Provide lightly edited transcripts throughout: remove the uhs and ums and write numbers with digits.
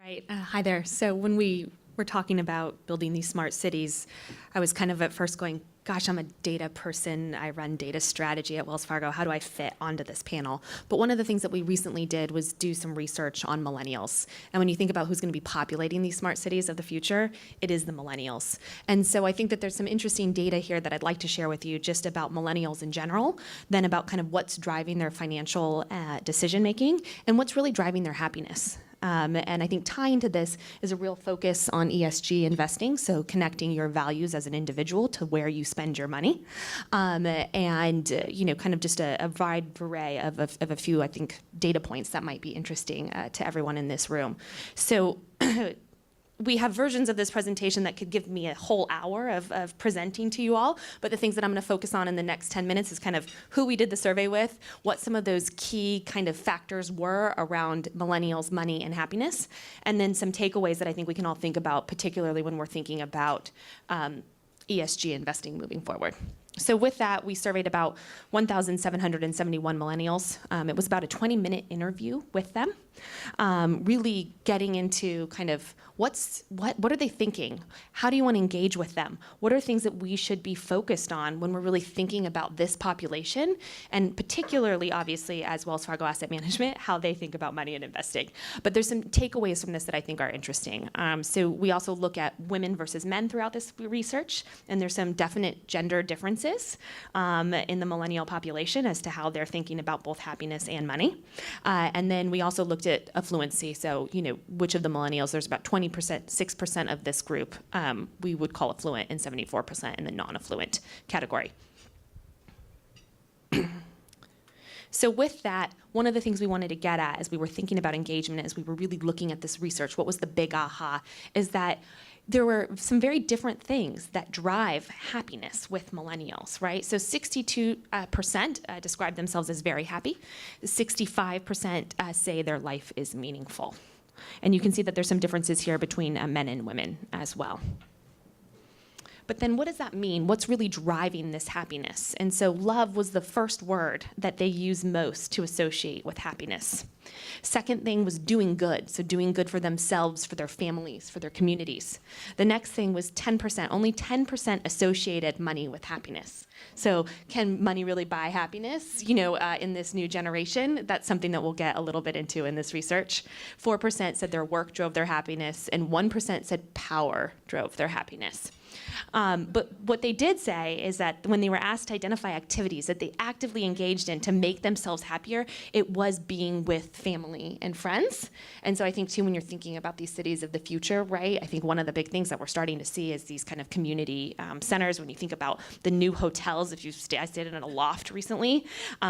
Right. Hi there. So when we were talking about building these smart cities, I was kind of at first going, gosh, I'm a data person. I run data strategy at Wells Fargo. How do I fit onto this panel? But one of the things that we recently did was do some research on millennials. And when you think about who's going to be populating these smart cities of the future, it is the millennials. And so I think that there's some interesting data here that I'd like to share with you just about millennials in general, then about kind of what's driving their financial decision making and what's really driving their happiness. And I think tying to this is a real focus on ESG investing, so connecting your values as an individual to where you spend your money, kind of just a wide array of a few, I think, data points that might be interesting to everyone in this room. So. We have versions of this presentation that could give me a whole hour of presenting to you all, but the things that I'm going to focus on in the next 10 minutes is kind of who we did the survey with, what some of those key kind of factors were around millennials, money, and happiness, and then some takeaways that I think we can all think about, particularly when we're thinking about ESG investing moving forward. So with that, we surveyed about 1,771 millennials. It was about a 20-minute interview with them, really getting into kind of what are they thinking? How do you want to engage with them? What are things that we should be focused on when we're really thinking about this population? And particularly, obviously, as Wells Fargo Asset Management, how they think about money and investing. But there's some takeaways from this that I think are interesting. So we also look at women versus men throughout this research, and there's some definite gender differences in the millennial population as to how they're thinking about both happiness and money. And then we also looked at affluency. So, which of the millennials, there's about 6% of this group we would call affluent and 74% in the non-affluent category. So with that, one of the things we wanted to get at as we were thinking about engagement, as we were really looking at this research, what was the big aha, is that there were some very different things that drive happiness with millennials, right? So 62% describe themselves as very happy. 65% say their life is meaningful. And you can see that there's some differences here between men and women as well. But then what does that mean? What's really driving this happiness? And so love was the first word that they use most to associate with happiness. Second thing was doing good. So doing good for themselves, for their families, for their communities. The next thing was 10%. Only 10% associated money with happiness. So can money really buy happiness? In this new generation, that's something that we'll get a little bit into in this research. 4% said their work drove their happiness, and 1% said power drove their happiness. But what they did say is that when they were asked to identify activities that they actively engaged in to make themselves happier, it was being with family and friends. And so I think, too, when you're thinking about these cities of the future, right, I think one of the big things that we're starting to see is these kind of community centers. When you think about the new hotels, I stayed in a loft recently,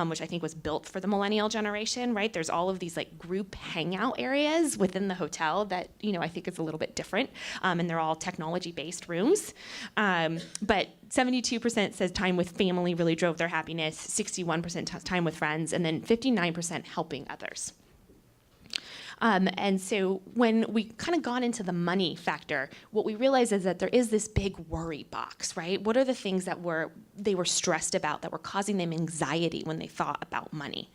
which I think was built for the millennial generation, right? There's all of these like group hangout areas within the hotel that, I think is a little bit different. And they're all technology-based rooms. But 72% says time with family really drove their happiness, 61% time with friends, and then 59% helping others. And so when we kind of got into the money factor, what we realized is that there is this big worry box, right? What are the things that they were stressed about that were causing them anxiety when they thought about money?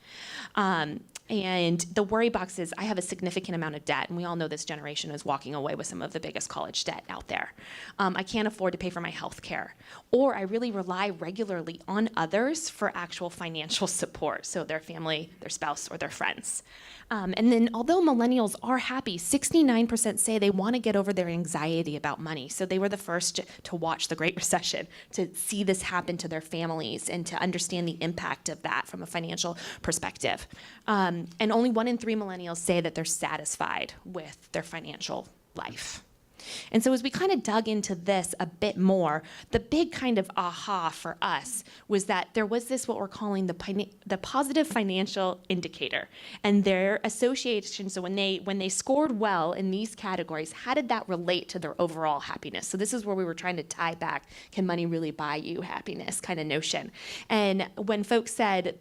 And the worry box is, I have a significant amount of debt, and we all know this generation is walking away with some of the biggest college debt out there. I can't afford to pay for my health care. Or I really rely regularly on others for actual financial support, so their family, their spouse, or their friends. And then although millennials are happy, 69% say they want to get over their anxiety about money. So they were the first to watch the Great Recession, to see this happen to their families, and to understand the impact of that from a financial perspective. And only 1 in 3 millennials say that they're satisfied with their financial life. And so as we kind of dug into this a bit more, the big kind of aha for us was that there was this, what we're calling the positive financial indicator, and their association. So when they scored well in these categories, how did that relate to their overall happiness? So this is where we were trying to tie back, can money really buy you happiness kind of notion. And when folks said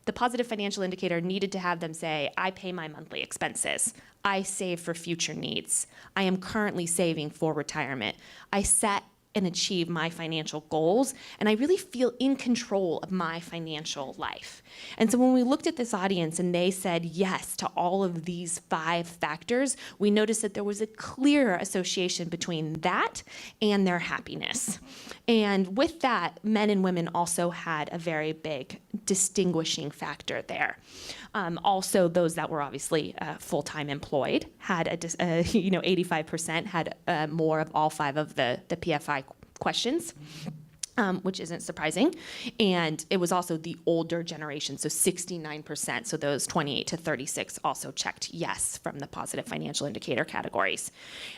the positive financial indicator needed to have them say, I pay my monthly expenses. I save for future needs. I am currently saving for retirement. I set and achieve my financial goals, and I really feel in control of my financial life. And so when we looked at this audience and they said yes to all of these 5 factors, we noticed that there was a clear association between that and their happiness. And with that, men and women also had a very big distinguishing factor there. Also, those that were obviously full-time employed had 85% had more of all 5 of the PFI questions. Which isn't surprising. And it was also the older generation, so 69%, so those 28 to 36 also checked yes from the positive financial indicator categories.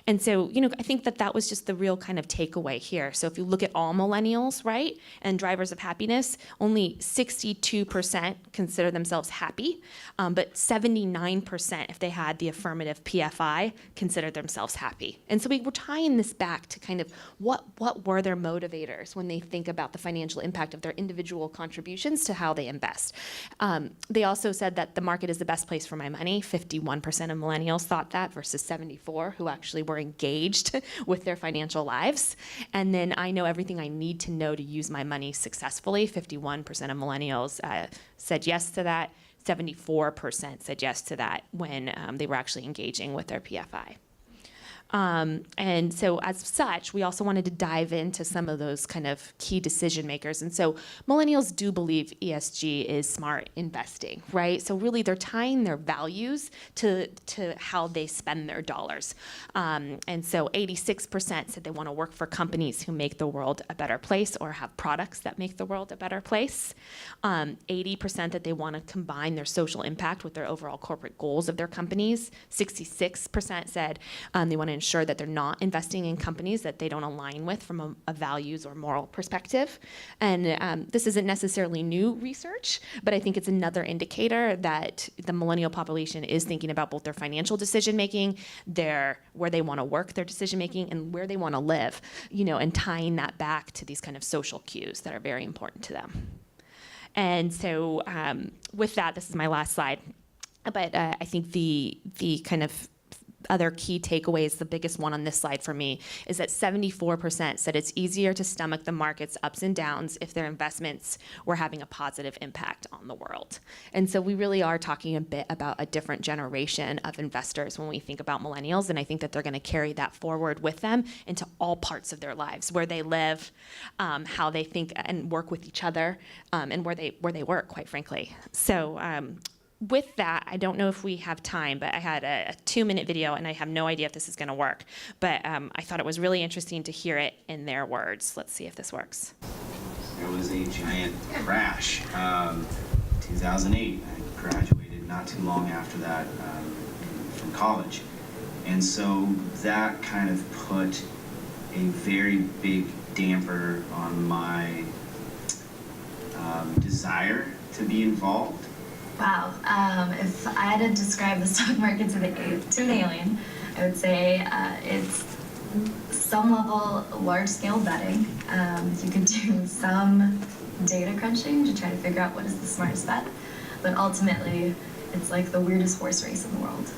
And so, I think that was just the real kind of takeaway here. So if you look at all millennials, right, and drivers of happiness, only 62% consider themselves happy, but 79%, if they had the affirmative PFI, considered themselves happy. And so we were tying this back to kind of what were their motivators when they think about the financial impact of their individual contributions to how they invest. They also said that the market is the best place for my money. 51% of millennials thought that versus 74% who actually were engaged with their financial lives. And then I know everything I need to know to use my money successfully. 51% of millennials said yes to that. 74% said yes to that when they were actually engaging with their PFI. And so as such, we also wanted to dive into some of those kind of key decision makers. And so millennials do believe ESG is smart investing, right? So really they're tying their values to how they spend their dollars. And so 86% said they want to work for companies who make the world a better place or have products that make the world a better place. 80% that they want to combine their social impact with their overall corporate goals of their companies. 66% said they want to ensure that they're not investing in companies that they don't align with from a values or moral perspective. And this isn't necessarily new research, but I think it's another indicator that the millennial population is thinking about both their financial decision making, where they want to work, their decision making, and where they want to live, and tying that back to these kind of social cues that are very important to them. And so with that, this is my last slide, but I think the kind of other key takeaways, the biggest one on this slide for me, is that 74% said it's easier to stomach the market's ups and downs if their investments were having a positive impact on the world. And so we really are talking a bit about a different generation of investors when we think about millennials, and I think that they're going to carry that forward with them into all parts of their lives, where they live, how they think and work with each other, and where they work, quite frankly. So with that, I don't know if we have time, but I had a 2-minute video, and I have no idea if this is going to work. But I thought it was really interesting to hear it in their words. Let's see if this works. There was a giant crash. 2008, I graduated not too long after that from college. And so that kind of put a very big damper on my desire to be involved. Wow. If I had to describe the stock market to an alien, I would say it's some level large-scale betting. You could do some data crunching to try to figure out what is the smartest bet, but ultimately, it's like the weirdest horse race in the world.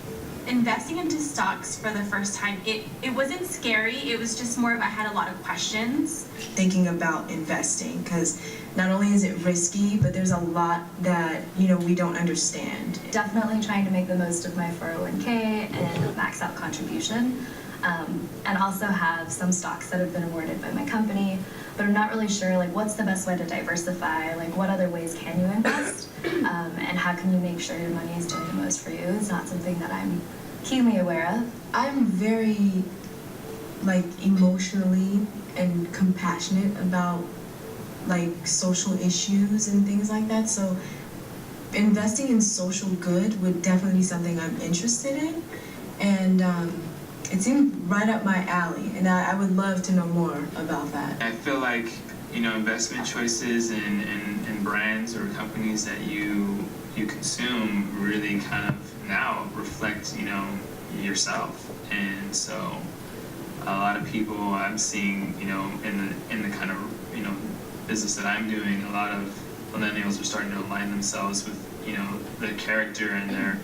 Investing into stocks for the first time, it wasn't scary, it was just more of I had a lot of questions. Thinking about investing, because not only is it risky, but there's a lot that, we don't understand. Definitely trying to make the most of my 401k and max out contribution, and also have some stocks that have been awarded by my company, but I'm not really sure, what's the best way to diversify, what other ways can you invest, and how can you make sure your money is doing the most for you is not something that I'm keenly aware of. I'm very, emotionally and compassionate about, social issues and things like that, so investing in social good would definitely be something I'm interested in, and it seemed right up my alley, and I would love to know more about that. I feel like, investment choices and brands or companies that you consume really kind of now reflect, yourself. And so a lot of people I'm seeing, in the kind of, business that I'm doing, a lot of millennials are starting to align themselves with, the character and their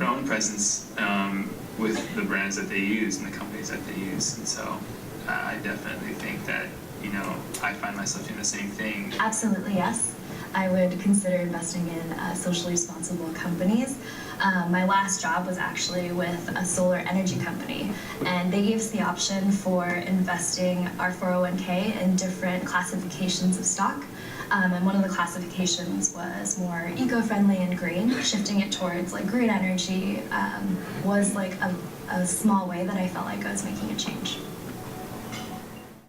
own presence with the brands that they use and the companies that they use. And so I definitely think that, you know, I find myself doing the same thing. Absolutely, yes. I would consider investing in socially responsible companies. My last job was actually with a solar energy company, and they gave us the option for investing our 401k in different classifications of stock. And one of the classifications was more eco-friendly and green. Shifting it towards like green energy was like a small way that I felt like I was making a change.